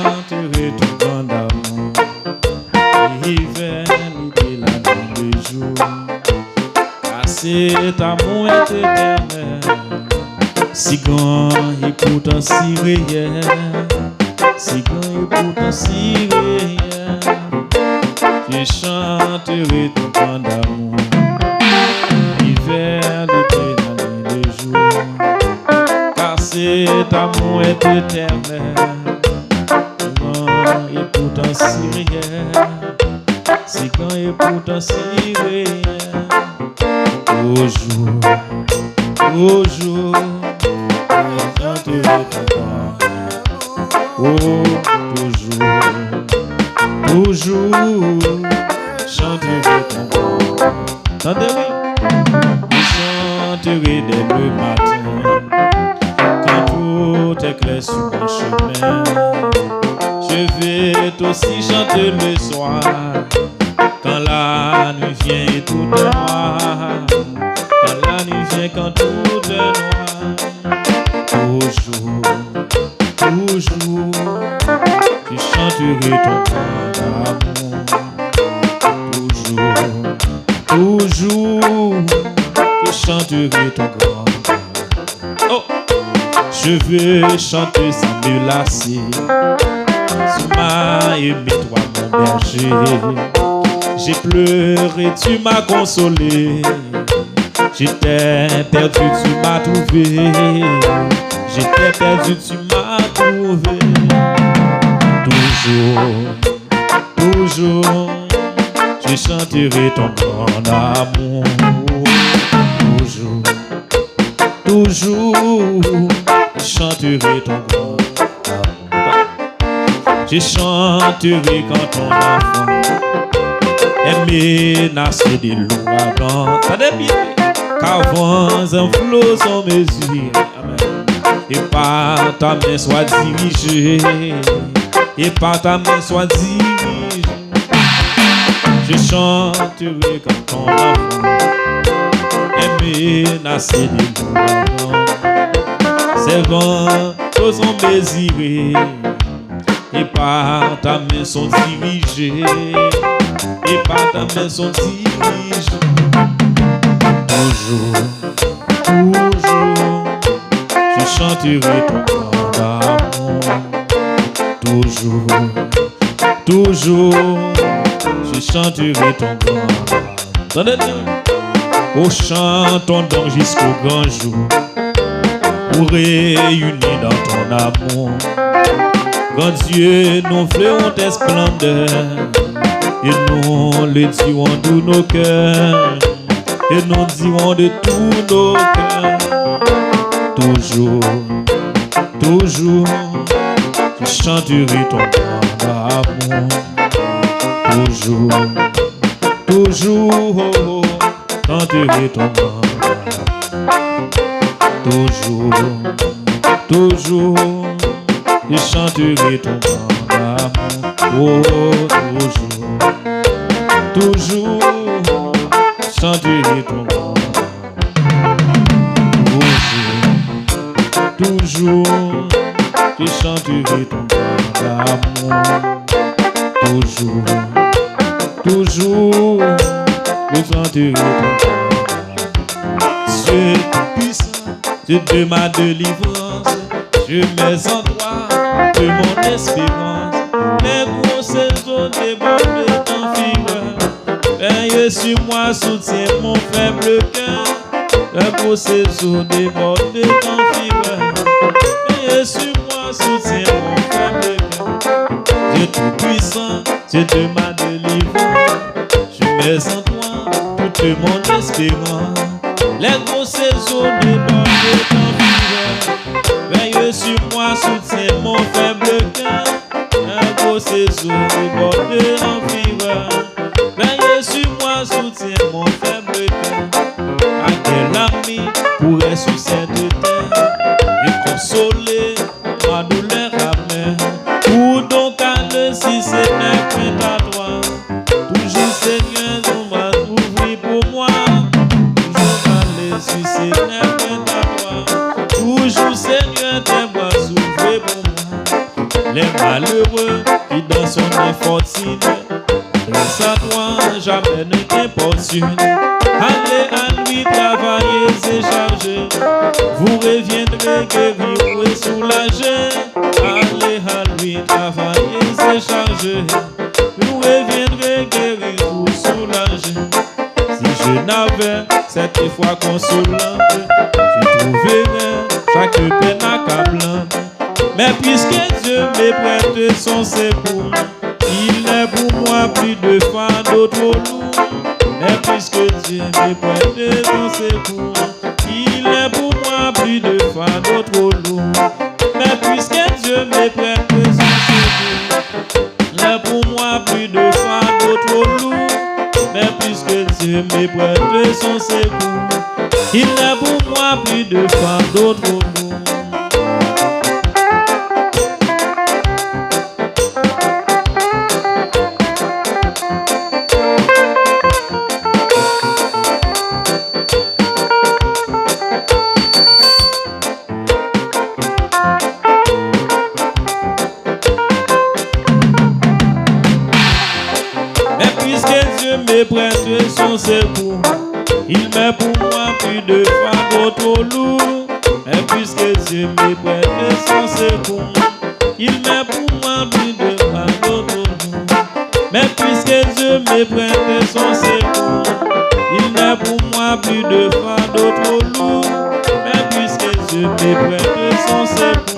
chanterai ton grand amour. L'hiver, l'été, la nuit, le jour. Car cet amour est éternel, si grand et pourtant si réel, si grand et pourtant si réel. Je chanterai ton grand amour. L'hiver, l'été, la nuit, le jour. Car cet amour est éternel, grand et pourtant si réel, si grand et pourtant si réel. Toujours, toujours, je chanterai ton grand. Oh, toujours, toujours, je chanterai ton grand. Entendez-vous? Je chanterai dès le matin, quand tout est clair sur mon chemin. Je vais aussi chanter le soir, quand la nuit vient et tout est noir. Quand la nuit vient, quand tout est noir. Toujours, toujours, je chanterai ton grand amour. Toujours, toujours, je chanterai ton grand amour. Oh, je veux chanter sans me lasser. Tu m'as aimé, toi mon berger. J'ai pleuré, tu m'as consolé. J'étais perdu, tu m'as trouvé. J'étais perdu, tu m'as trouvé. Toujours, toujours, je chanterai ton grand amour. Toujours, toujours, je chanterai ton grand amour. Je chanterai quand ton enfant est menacé de l'ouragan. Car vents en flot sont mesurés. Et par ta main soit dirigé. Et par ta main soit dirigé. Je chanterai quand ton enfant est menacé de l'ouragan. Ces vents sont mesurés. Et par ta main sont dirigés. Et par ta main sont dirigés. Toujours, toujours, je chanterai ton grand amour. Toujours, toujours, je chanterai ton grand amour. Oh, chantons donc jusqu'au grand jour, pour réunir dans ton amour. Grand Dieu, nous fléons tes splendeurs, et nous le dirons de nos cœurs. Et nous dirons de tous nos cœurs. Toujours, toujours, je chanterai ton grand amour. Toujours, toujours, je chanterai ton grand amour. Toujours, toujours, je chanterai ton grand amour. Oh, toujours, toujours, chanterai ton grand amour. Toujours, je chanterai ton grand amour. Toujours, toujours, je chanterai ton grand amour. Dieu tout-puissant, Dieu de ma délivrance, je mets en toi de mon espérance. Les grosses saisons débordent en figure. Veille sur moi, soutiens mon faible cœur. Les grosses saisons débordent en figure. Veille sur moi, soutiens mon faible cœur. Dieu tout-puissant, Dieu de ma délivrance, je mets en toi toute mon espérance. Les grosses saisons débordent en figure. Veille sur moi, soutiens mon faible cœur. Les grosses saisons débordent en figure. Veille sur moi, soutiens mon faible cœur. À quel ami pourrait sur cette terre et consoler ma douleur amère? Ou donc aller si ce n'est point à toi? Toujours Seigneur, on va t'ouvrir pour moi. Toujours aller si ce n'est point à toi. Toujours Seigneur, tes bras s'ouvrent pour moi. les malheureux qui dans son infortune, grâce à toi jamais ne t'importune. Allez à lui travailler et charger, vous reviendrez guérir et soulager. Allez à lui travailler et charger, vous reviendrez guérir ou soulager. Si je n'avais cette foi consolante, je trouverais chaque peine accablante. Mais puisque Dieu me prête son secours, il n'est pour moi plus de fardeau trop lourd. Mais puisque Dieu me prête son secours, il est pour moi plus de fardeau trop lourd. Mais puisque Dieu me prête son secours, il est pour moi plus de fardeau trop lourd. Mais puisque Dieu me prête son secours, il est pour moi plus de fardeau trop lourd. Dieu me prête son secours, il met pour moi plus de fardeau trop lourd. Mais puisque Dieu me prête son secours, il met pour moi plus de fardeau trop lourd. Mais puisque Dieu me prête son secours, il met pour moi plus de fardeau trop lourd. Mais puisque Dieu me prête son secours,